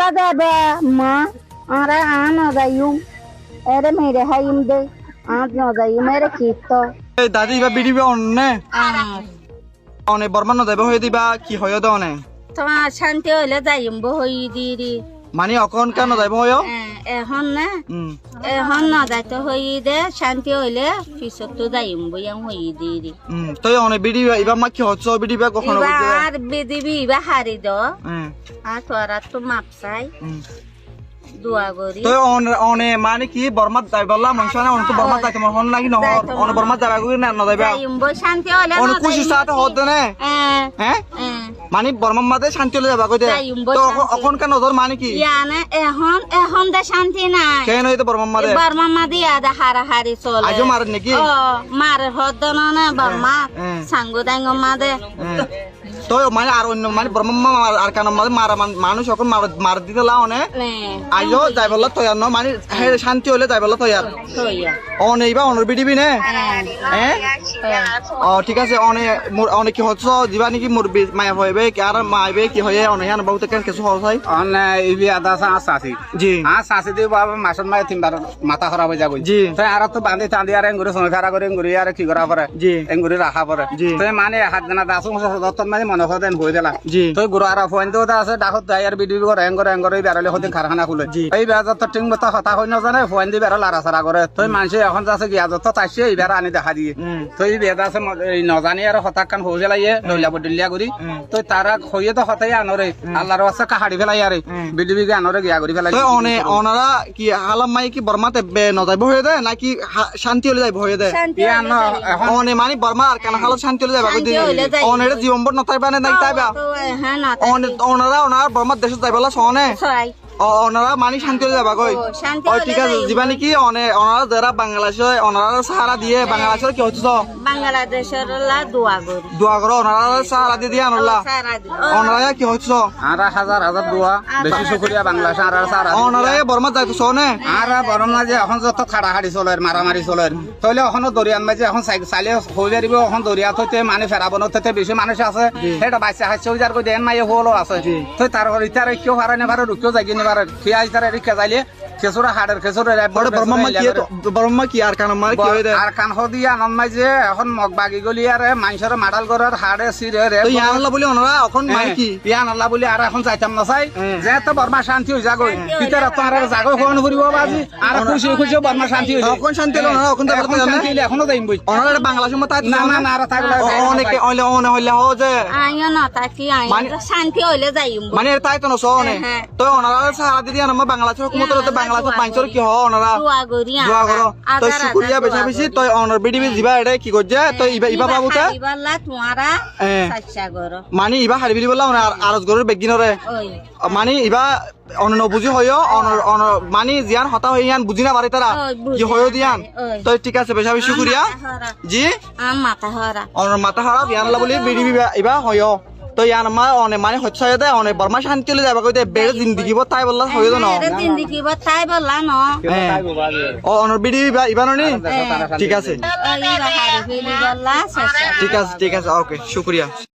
bala debe ma ara ana dayum ere mere hayim de আজ ন dayum ere kito এই দাদি বা বিডিবি অনে অনে বর্মান দেব হয়ে দিবা কি হয় দনে তোমা শান্তি হইলে যাইম বো হই দিরি মানে অকন কেন যাইব হয় এখন না এখন না যাইতে হই দে শান্তি হইলে পিছত তো যাইম বইয়াম হই দিরি তুই অনে বিডিবি ইবা মা কি হচ্ছে বিডিবি কখনো আর বিডিবি ইবা হারি দ আর তোরা তো মাপসাই দোয়া করি তুই অনে মানে কি বর্মাত যাই বললা মানুষ না অনে তো বর্মাত যাইতে মন হন লাগি নহর অনে বর্মাত যাবা কই না না যাইবা যাইম বই শান্তি হইলে অনে খুশি সাথে হদ না হ্যাঁ মানে বর্মার মাঝে শান্তি হলে যাবা কই দে তো অখন কেন নজর মানে কি ইয়ানা এখন দে শান্তি নাই কেন হইতো বর্মার মাঝে বর্মার মাঝে আদা হারাহারি চলে আজও মার নাকি মারে হদ না বর্মা সাঙ্গু দাঙ্গ মাদে তো মানে আর অন্য মানে ব্রহ্মা আর কান মাঝে মারা মানুষ এখন মার দিতে লা অনে আইও যাই বললা তো আর মানে শান্তি হলে যাই বললা তো আর অনে ইবা অনর বিডিবি নে হ্যাঁ ও ঠিক আছে অনে কি হচ্ছে দিবা নাকি মোর মায়া হইবে কি আর মাইবে কি হয়ে অনে হান বহুত কেন কিছু হল হয় অনে ইবি আদা সাসি জি সাসি দি বাবা মাসন মাই তিনবার মাথা খারাপ হয়ে যাবে জি তাই আর তো বাঁধি টাঁদি আর এঙ্গুরি সময় খারাপ করে এঙ্গুরি আর কি করা পরে জি এঙ্গুরি রাখা পরে জি তাই মানে হাত জানা দাসু দত্তন মানে মনে হয় দেন বই দিলা জি তুই গুরু আর ফোন তো আছে ডাকত যাই আর বিডি করে এঙ্গরে বেরলে হতে কারখানা খুলে এই বেজাত তো টিং মতো কথা হই না জানে ফোন দি বের লারা সারা করে তুই মানুষে এখন যাচ্ছে গিয়া যত তাইছে এই বের আনি দেখা দিয়ে তুই বেজা আছে নজানি আর হতাক কান হয়ে যাইয়ে লইলা বদলিয়া করি তুই তারা হইয়ে তো হতাই আনরে আল্লাহর ওয়াসা কাহাড়ি ফেলাই আরে বিডি বিগে আনরে গিয়া করি ফেলাই তুই অনারা কি হালাম মাই কি বর্মাতে না যাইব হয়ে দে নাকি শান্তি হলে যাইব হয়ে দে অনে মানে বর্মা আর কেন হালত শান্তি হলে যাইবা কই দে অনের জীবনভর নতাইবা না নাই তাইবা ওনারা বর্মার দেশে যাইবলা সনে ওনারা মানে শান্তি হলে যাবা কই ঠিক আছে যাবা নাকি ওনারা যারা বাংলাদেশে ওনারা সাহারা দিয়ে বাংলাদেশের কি হচ্ছে বাংলাদেশের দোয়া করো ওনারা সাহারা দিয়ে দিয়ে আনলা ওনারা কি হচ্ছে আর হাজার হাজার দোয়া বেশি শুকরিয়া বাংলাদেশ আর সারা ওনারা বর্মা যাইতো সনে আর বর্মা যে এখন যত খাড়াখাড়ি চলে মারামারি চলে তাহলে এখনো দরিয়ান মাঝে এখন চাইলে হয়ে যাবে এখন দরিয়া থইতে মানে ফেরাবন থইতে বেশি মানুষ আছে সেটা বাচ্চা হাসছে যার কই দেন মাইয়ে হলো আছে তো তার ইতারে কেউ হারাই নেবার রুকেও যাই নেবার খেয়ে আইতারে রিক্সা যাইলে খেসুরা হাড়ের খেসুরা বর্মা কি আর কান মার কি হই দে আর কান হদিয়া ননমাই যে এখন মগ বাগি গলি আর মানুষের মাডাল করার হাড়ে সিরে রে তো ইয়ান আল্লাহ বলি ওনারা এখন মাই কি ইয়ান আল্লাহ বলি আর এখন যাইতাম না চাই যে তো বর্মা শান্তি হই যাগই ভিতরে তো আর জাগো কোন করিব বাজি আর খুশি খুশি বর্মা শান্তি হই এখন শান্তি হলো না এখন তো শান্তি এখনো যাইম বই ওনারা বাংলাদেশের মত না না না আর থাকলে অনেকে অনে হইলে হ যে আইও না তাকি আইও শান্তি হইলে যাইম মানে তাই তো না সনে তো ওনারা সাহারা দিয়ে আমরা বাংলাদেশের হুকুমতের বাংলাদেশের পাঁচর কি হ ওনারা দোয়া করো তো শুকরিয়া বেশি বেশি তো অনর বিডিবি দিবা এটা কি করছে তো ইবা বাবুতে তোমারা সাচ্চা করো মানে ইবা হারি বিলি বললা আরজ গরের বেগিনরে মানে ইবা অনন বুঝি হইও অনর মানে জিয়ান হতা হই ইয়ান বুঝি না পারে তারা কি হইও দিয়ান তো ঠিক আছে বেশি বেশি শুকরিয়া জি মাথা হরা অনর মাথা হরা ইয়ান লা বলি বিডিবি ইবা হইও তো ইয়ান মা অনে মানে হচ্ছে দে অনে বর্মা শান্তি হলে যাবা কই দে বেড়ে জিন্দেগি বতাই বললা হইও না জিন্দেগি বতাই বললা ন অনর বিডিবি ইবা ননি ঠিক আছে ঠিক আছে ওকে শুকরিয়া